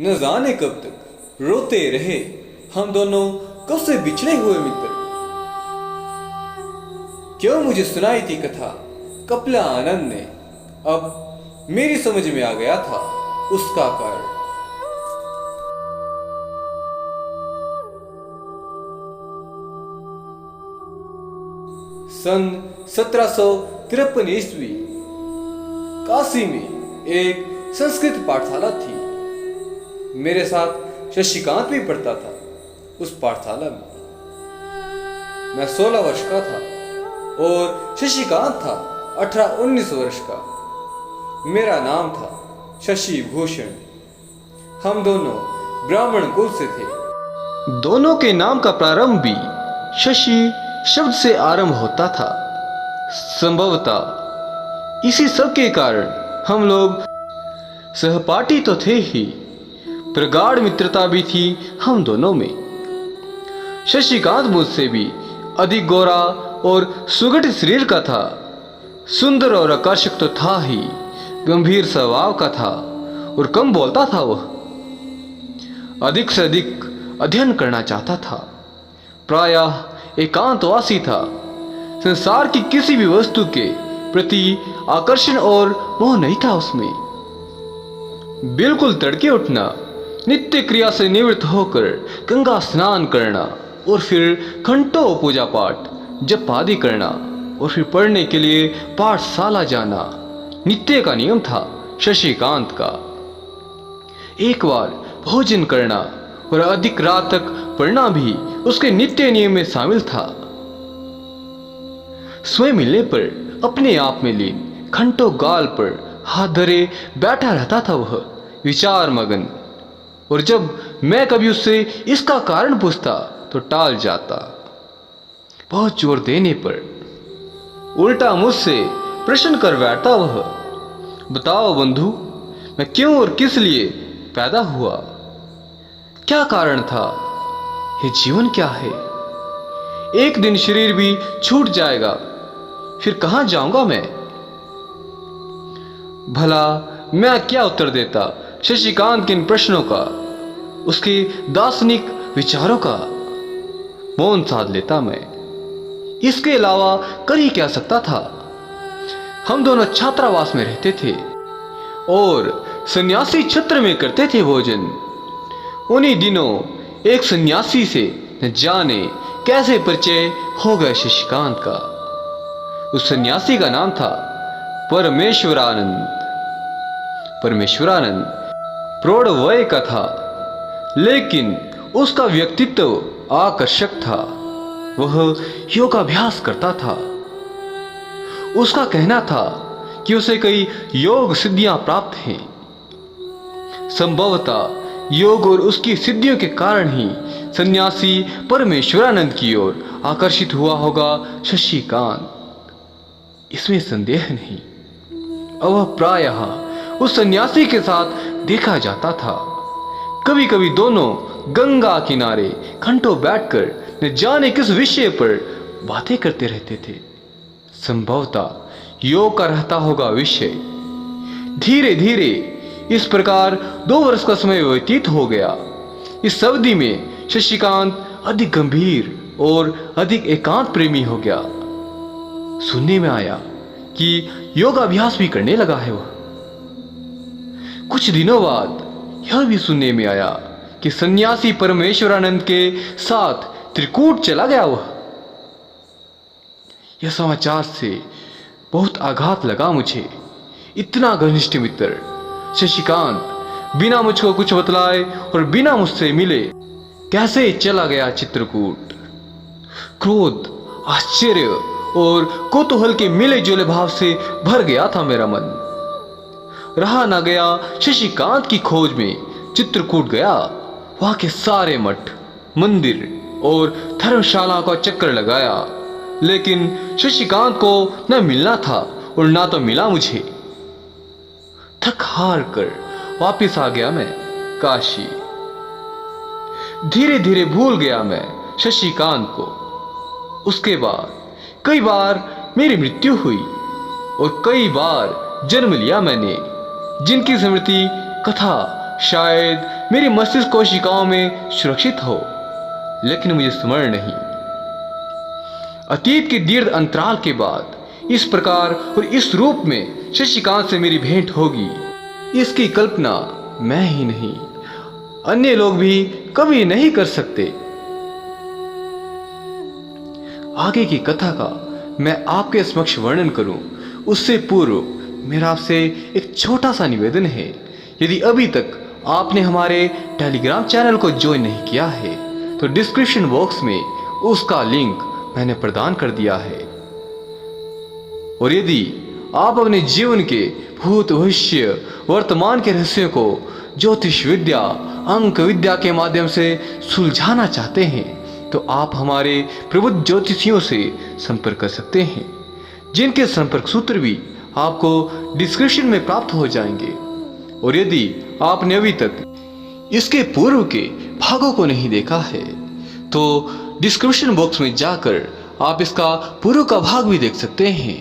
न जाने कब तक रोते रहे हम दोनों, कब से बिछड़े हुए मित्र। क्यों मुझे सुनाई थी कथा कपिला आनंद ने, अब मेरी समझ में आ गया था उसका कारण। सन 1753 ईस्वी काशी में एक संस्कृत पाठशाला थी। मेरे साथ शशिकांत भी पढ़ता था उस पाठशाला में। मैं 16 वर्ष का था और शशिकांत था 18-19 वर्ष का। मेरा नाम था शशि भूषण। हम दोनों ब्राह्मण कुल से थे। दोनों के नाम का प्रारंभ भी शशि शब्द से आरंभ होता था। संभवतः इसी सब के कारण हम लोग सहपाठी तो थे ही, प्रगाढ़ मित्रता भी थी हम दोनों में। शशिकांत मुझसे भी अधिक गोरा और सुगठित शरीर का था। सुंदर और आकर्षक तो था ही, गंभीर स्वभाव का था और कम बोलता था। वह अधिक से अधिक अध्ययन करना चाहता था। प्रायः एकांतवासी था। संसार की किसी भी वस्तु के प्रति आकर्षण और मोह नहीं था उसमें। बिल्कुल तड़के उठना, नित्य क्रिया से निवृत्त होकर गंगा स्नान करना और फिर घंटों पूजा पाठ जप आदि करना और फिर पढ़ने के लिए पाठशाला जाना नित्य का नियम था शशिकांत का। एक बार भोजन करना और अधिक रात तक पढ़ना भी उसके नित्य नियम में शामिल था। स्वयं मिलने पर अपने आप में लीन, घंटों गाल पर हाथ धरे बैठा रहता था वह, विचार मगन। और जब मैं कभी उससे इसका कारण पूछता तो टाल जाता। बहुत जोर देने पर उल्टा मुझसे प्रश्न कर बैठता वह, बताओ बंधु, मैं क्यों और किस लिए पैदा हुआ? क्या कारण था? ये जीवन क्या है? एक दिन शरीर भी छूट जाएगा, फिर कहां जाऊंगा मैं? भला मैं क्या उत्तर देता शशिकांत के इन प्रश्नों का, उसके दार्शनिक विचारों का? मौन साध लेता मैं। इसके अलावा कर ही क्या सकता था? हम दोनों छात्रावास में रहते थे और सन्यासी छत्र में करते थे भोजन। उन्हीं दिनों एक सन्यासी से न जाने कैसे परिचय हो गया शशिकांत का। उस सन्यासी का नाम था परमेश्वरानंद। परमेश्वरानंद प्रौढ़ वय का था, लेकिन उसका व्यक्तित्व आकर्षक था। वह योगाभ्यास करता था। उसका कहना था कि उसे कई योग सिद्धियां प्राप्त हैं। संभवतः योग और उसकी सिद्धियों के कारण ही सन्यासी परमेश्वरानंद की ओर आकर्षित हुआ होगा शशिकांत, इसमें संदेह नहीं। अब वह प्रायः उस सन्यासी के साथ देखा जाता था। कभी कभी दोनों गंगा किनारे घंटों बैठकर न जाने किस विषय पर बातें करते रहते थे। संभवतः योग का रहता होगा विषय। धीरे धीरे इस प्रकार 2 वर्ष का समय व्यतीत हो गया। इस अवधि में शशिकांत अधिक गंभीर और अधिक एकांत प्रेमी हो गया। सुनने में आया कि योगाभ्यास भी करने लगा है वह। कुछ दिनों बाद यह भी सुनने में आया कि सन्यासी परमेश्वरानंद के साथ त्रिकूट चला गया वह। यह समाचार से बहुत आघात लगा मुझे। इतना घनिष्ठ मित्र शशिकांत बिना मुझको कुछ बतलाए और बिना मुझसे मिले कैसे चला गया चित्रकूट। क्रोध, आश्चर्य और कौतूहल के मिले जुले भाव से भर गया था मेरा मन। रहा ना गया शशिकांत की खोज में चित्रकूट गया। वहां के सारे मठ, मंदिर और धर्मशाला का चक्कर लगाया, लेकिन शशिकांत को न मिलना था और ना तो मिला मुझे। थक हार कर वापिस आ गया मैं काशी। धीरे धीरे भूल गया मैं शशिकांत को। उसके बाद कई बार मेरी मृत्यु हुई और कई बार जन्म लिया मैंने, जिनकी स्मृति कथा शायद मेरी मस्तिष्क कोशिकाओं में सुरक्षित हो, लेकिन मुझे स्मरण नहीं। अतीत के दीर्घ अंतराल के बाद इस प्रकार और इस रूप में शशिकांत से मेरी भेंट होगी, इसकी कल्पना मैं ही नहीं, अन्य लोग भी कभी नहीं कर सकते। आगे की कथा का मैं आपके समक्ष वर्णन करूं, उससे पूर्व मेरा आपसे एक छोटा सा निवेदन है। यदि अभी तक आपने हमारे टेलीग्राम चैनल को ज्वाइन नहीं किया है तो डिस्क्रिप्शन बॉक्स में उसका लिंक मैंने प्रदान कर दिया है। और यदि आप अपने जीवन के भूत भविष्य वर्तमान के रहस्यों को ज्योतिष विद्या अंक विद्या के माध्यम से सुलझाना चाहते हैं तो आप हमारे प्रबुद्ध ज्योतिषियों से संपर्क कर सकते हैं, जिनके संपर्क सूत्र भी आपको डिस्क्रिप्शन में प्राप्त हो जाएंगे। और यदि आपने अभी तक इसके पूर्व के भागों को नहीं देखा है तो डिस्क्रिप्शन बॉक्स में जाकर आप इसका पूर्व का भाग भी देख सकते हैं।